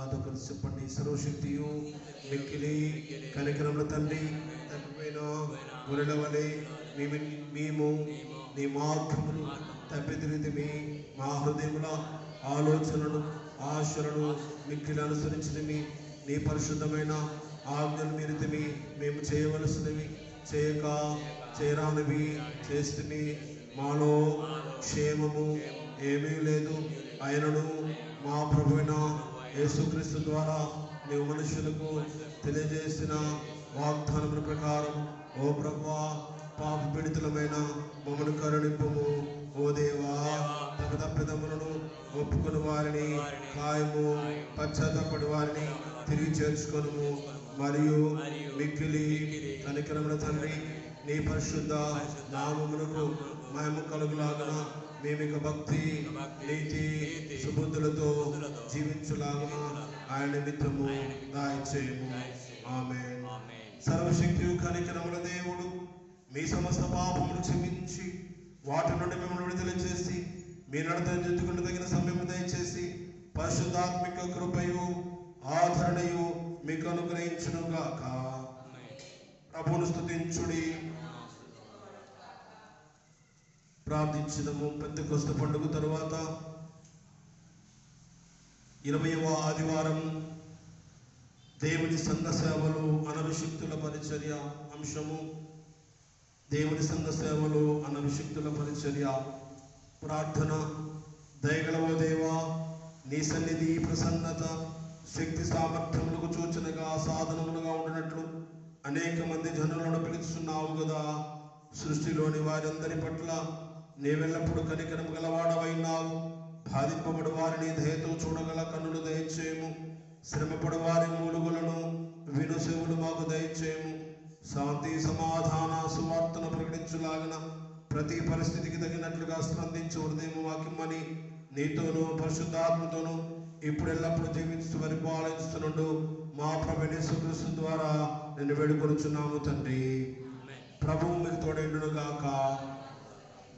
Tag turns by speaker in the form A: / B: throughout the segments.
A: నాతో కలిసి చెప్పండి. సర్వశక్తియు మిక్కిలి కనికరముల తండ్రి, తప్పిపోయిన గొర్రెల వలె మేము నీ మార్గమును తప్పిదిరితిమి. మా హృదయముల ఆలోచనలు ఆశలను మిక్కిలి అనుసరించినవి. నీ పరిశుద్ధమైన ఆజ్ఞలు మీరితిమి. మేము చేయవలసినవి చేయక చేయరానివి చేస్తుమి. మాలో క్షేమము ఏమీ లేదు. ఆయనను మా ప్రభువైన యేసుక్రీస్తు ద్వారా నీవు మనుషులకు తెలియజేసిన వాగ్దానముల ప్రకారం ఓ ప్రభువా, పాప పీడితులమైన మమ్మను కరుణింపుము. ఓ దేవా, తమ తప్పిదములను ఒప్పుకుని వారిని కాయము, పశ్చాత్తపడి వారిని తిరిగి చేర్చుకొనుము. మరియు మిక్కిలి కనికరముల తండ్రి, నీ పరిశుద్ధ నామమునకు మహిమ కలుగులాగున మేమిక భక్తి, నీతి, సుబుద్ధులతో జీవించులాగున ఆయన నిమిత్తము దయచేయము. ఆమేన్. సర్వశక్తి కనికరముల దేవుడు మీ సమస్త పాపములు క్షమించి వాటి నుండి మిమ్మల్ని విడుదల చేసి మీ నడతను దిద్దుకుని తగిన సమయం దయచేసి పరిశుద్ధాత్మిక కృపయు ఆదరణయు మీకు అనుగ్రహించును గాక. ప్రభువును స్తుతించుడి. ప్రార్థించుదము. పెంతెకొస్తు పండుగ తరువాత 20వ ఆదివారం దేవుని సంఘ సేవలు అనభిషిక్తుల పరిచర్య అంశము. దేవుని సంఘ సేవలు అనభిషిక్తుల పరిచర్య. ప్రార్థన. దయగలవో దేవా, నీ సన్నిధి ప్రసన్నత శక్తి సామర్థ్యములకు సూచనగా సాధనములుగా ఉండినట్లు అనేక మంది జనులను పిలుస్తున్నావు కదా. సృష్టిలోని వారందరి పట్ల నీవెల్లప్పుడు కనికరం గలవాడవైనావు. బాధింపబడు వారిని దయతో చూడగల కన్నులు దయచేయము. శ్రమపడు వారి మూలుగులను విను చెవులు మాకు దయచేయము. శాంతి సమాధాన సువార్తను ప్రకటించులాగిన ప్రతి పరిస్థితికి తగినట్లుగా స్పందించు హృదయం వాక్యమని నీతోనూ పరిశుద్ధాత్మతోనూ ఇప్పుడు ఎల్లప్పుడు జీవిస్తూ పరిపాలిస్తున్నట్టు మా ప్రభువైన యేసుక్రీస్తు ద్వారా నిన్ను వేడుకొనుచున్నాము తండ్రి. ప్రభువు మీకు తోడైండును గాక.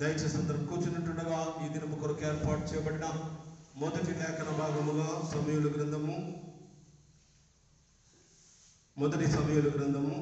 A: దయచేసి అందరూ కూర్చున్నట్టుగా ఈ దినము కొరకు ఏర్పాటు చేయబడిన మొదటి లేఖన భాగముగా సమూయేలు గ్రంథము, మొదటి సమూయేలు గ్రంథము